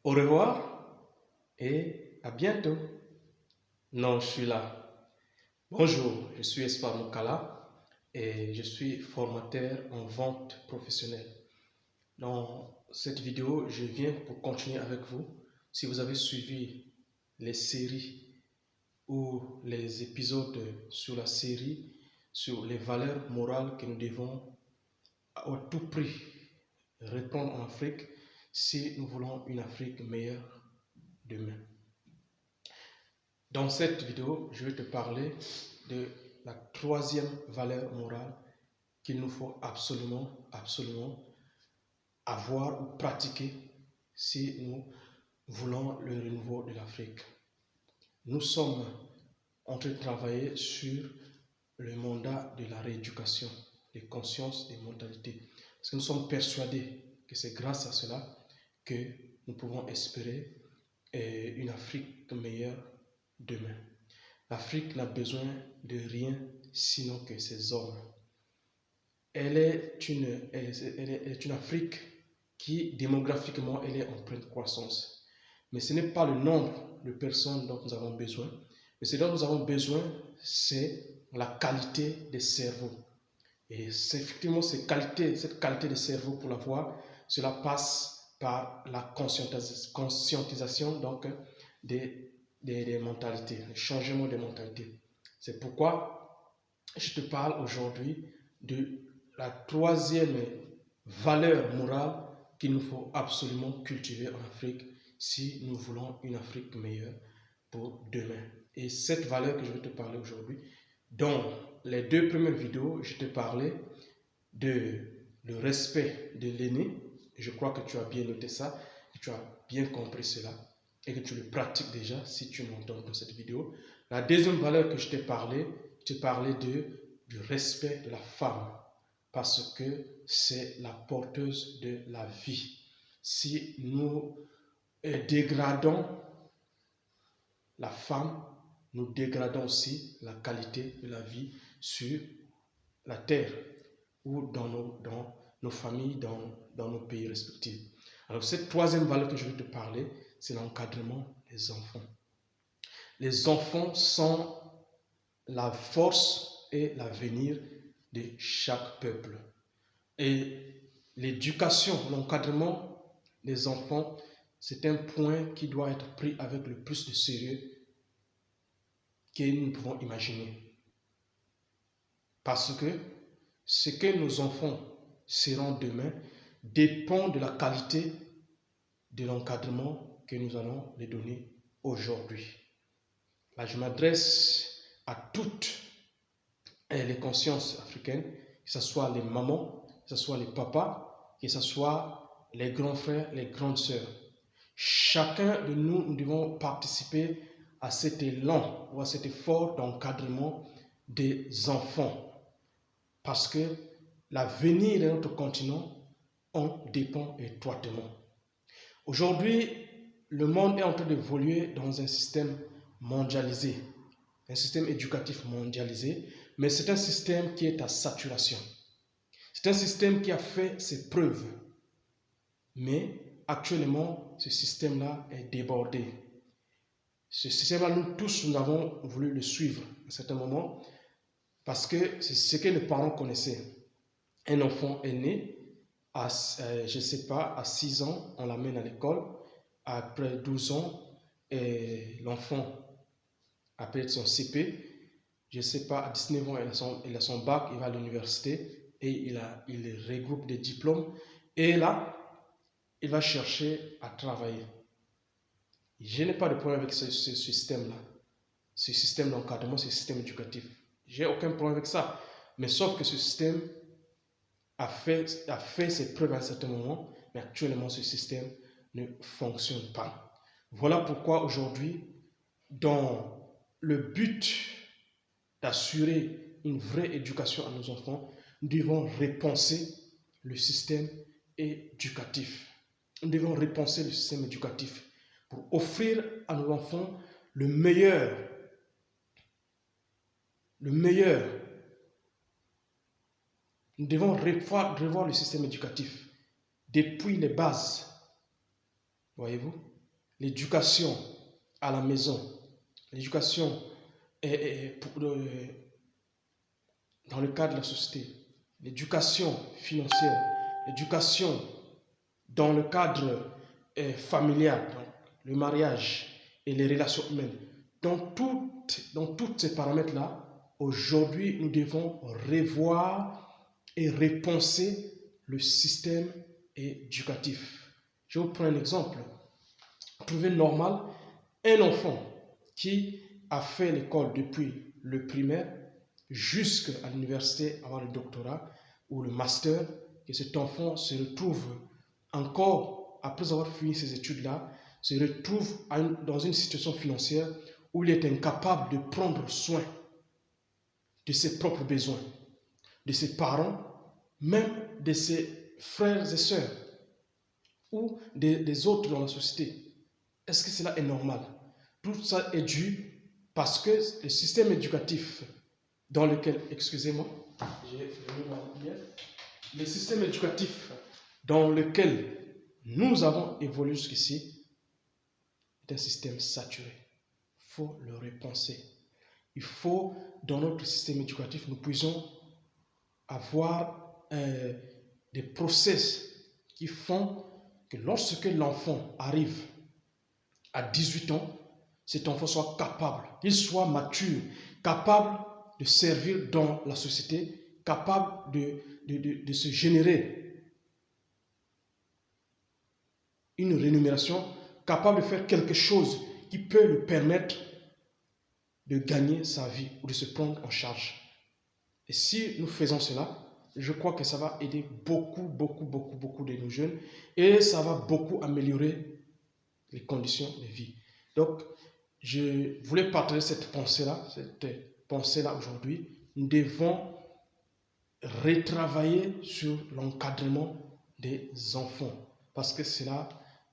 Au revoir et à bientôt. Non, je suis là. Bonjour, je suis Espoir Mokala et je suis formateur en vente professionnelle. Dans cette vidéo, je viens pour continuer avec vous. Si vous avez suivi les séries ou les épisodes sur la série sur les valeurs morales que nous devons à tout prix répondre en Afrique si nous voulons une Afrique meilleure demain. Dans cette vidéo, je vais te parler de la troisième valeur morale qu'il nous faut absolument avoir ou pratiquer si nous voulons le renouveau de l'Afrique. Nous sommes en train de travailler sur le mandat de la rééducation des consciences, des mentalités. Parce que nous sommes persuadés que c'est grâce à cela que nous pouvons espérer une Afrique meilleure demain. L'Afrique n'a besoin de rien sinon que ses hommes. Elle est une Afrique qui, démographiquement, elle est en pleine croissance. Mais ce n'est pas le nombre de personnes dont nous avons besoin. Mais ce dont nous avons besoin, c'est la qualité des cerveaux. Et c'est effectivement cette qualité de cerveau pour l'avoir, cela passe par la conscientisation donc, des mentalités, le changement des mentalités. C'est pourquoi je te parle aujourd'hui de la troisième valeur morale qu'il nous faut absolument cultiver en Afrique si nous voulons une Afrique meilleure pour demain. Et cette valeur que je vais te parler aujourd'hui, dans les deux premières vidéos, je te parlais le respect de l'aîné. Je crois que tu as bien noté ça, que tu as bien compris cela et que tu le pratiques déjà si tu m'entends dans cette vidéo. La deuxième valeur que je t'ai parlé du respect de la femme parce que c'est la porteuse de la vie. Si nous dégradons la femme, nous dégradons aussi la qualité de la vie sur la terre ou dans nos familles, dans nos pays respectifs. Alors cette troisième valeur que je vais te parler, c'est l'encadrement des enfants. Les enfants sont la force et l'avenir de chaque peuple. Et l'éducation, l'encadrement des enfants, c'est un point qui doit être pris avec le plus de sérieux que nous pouvons imaginer. Parce que ce que nos enfants seront demain dépend de la qualité de l'encadrement que nous allons les donner aujourd'hui. Là, je m'adresse à toutes les consciences africaines, que ce soit les mamans, que ce soit les papas, que ce soit les grands frères, les grandes sœurs. Chacun de nous, nous devons participer à cet élan ou à cet effort d'encadrement des enfants. Parce que l'avenir de notre continent en dépend étroitement. Aujourd'hui, le monde est en train d'évoluer dans un système mondialisé, un système éducatif mondialisé, mais c'est un système qui est à saturation. C'est un système qui a fait ses preuves, mais actuellement, ce système-là est débordé. Ce système-là, nous tous, nous avons voulu le suivre à un certain moment, parce que c'est ce que les parents connaissaient. Un enfant est né, je ne sais pas, à 6 ans, on l'amène à l'école. Après 12 ans, l'enfant a peut-être son CP. Je ne sais pas, à 19 ans, il a son bac, il va à l'université et il regroupe des diplômes. Et là, il va chercher à travailler. Je n'ai pas de problème avec ce système-là, ce système d'encadrement, ce système éducatif. J'ai aucun problème avec ça. Mais sauf que ce système a fait ses preuves à un certain moment, mais actuellement ce système ne fonctionne pas. Voilà pourquoi aujourd'hui, dans le but d'assurer une vraie éducation à nos enfants, nous devons repenser le système éducatif. Nous devons repenser le système éducatif pour offrir à nos enfants le meilleur. Nous devons revoir le système éducatif depuis les bases. Voyez-vous? L'éducation à la maison, l'éducation dans le cadre de la société, l'éducation financière, l'éducation dans le cadre familial, donc le mariage et les relations humaines. Dans tous ces paramètres-là, aujourd'hui, nous devons revoir et repenser le système éducatif. Je vous prends un exemple. Trouvez normal un enfant qui a fait l'école depuis le primaire jusqu'à l'université, avant le doctorat ou le master, que cet enfant se retrouve encore, après avoir fini ses études-là, se retrouve dans une situation financière où il est incapable de prendre soin de ses propres besoins, de ses parents, même de ses frères et sœurs ou des autres dans la société. Est-ce que cela est normal? Tout ça est dû parce que le système éducatif dans lequel, excusez-moi, le système éducatif dans lequel nous avons évolué jusqu'ici est un système saturé. Il faut le repenser. Il faut, dans notre système éducatif, nous puissions avoir des process qui font que lorsque l'enfant arrive à 18 ans, cet enfant soit capable, qu'il soit mature, capable de servir dans la société, capable de se générer une rémunération, capable de faire quelque chose qui peut lui permettre de gagner sa vie ou de se prendre en charge. Et si nous faisons cela, je crois que ça va aider beaucoup de nos jeunes et ça va beaucoup améliorer les conditions de vie. Donc, je voulais partager cette pensée-là aujourd'hui. Nous devons retravailler sur l'encadrement des enfants parce que cela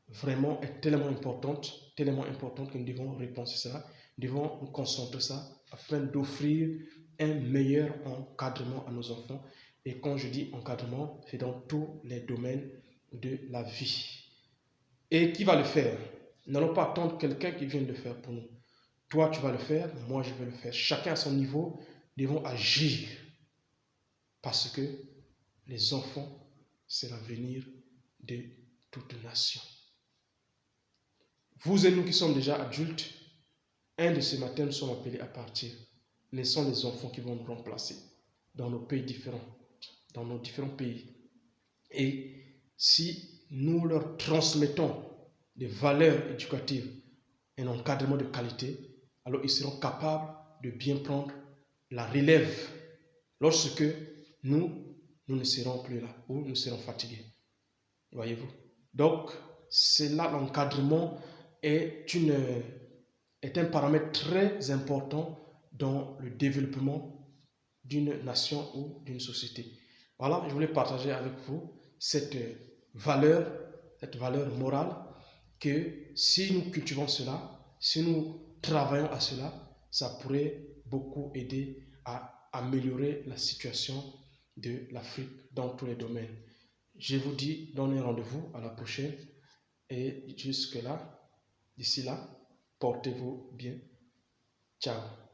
vraiment est tellement important que nous devons repenser cela. Nous devons nous concentrer sur ça afin d'offrir un meilleur encadrement à nos enfants. Et quand je dis encadrement, c'est dans tous les domaines de la vie. Et qui va le faire? Nous n'allons pas attendre quelqu'un qui vienne le faire pour nous. Toi, tu vas le faire, moi, je vais le faire. Chacun à son niveau, devons agir. Parce que les enfants, c'est l'avenir de toute nation. Vous et nous qui sommes déjà adultes, un de ces matins, nous sommes appelés à partir. Laissons les enfants qui vont nous remplacer dans nos pays différents, dans nos différents pays. Et si nous leur transmettons des valeurs éducatives, un encadrement de qualité, alors ils seront capables de bien prendre la relève lorsque nous ne serons plus là ou nous serons fatigués. Voyez-vous? Donc, c'est là l'encadrement est un paramètre très important dans le développement d'une nation ou d'une société. Voilà, je voulais partager avec vous cette valeur morale que si nous cultivons cela, si nous travaillons à cela, ça pourrait beaucoup aider à améliorer la situation de l'Afrique dans tous les domaines. Je vous dis, donnez rendez-vous à la prochaine et d'ici là, portez-vous bien. Ciao.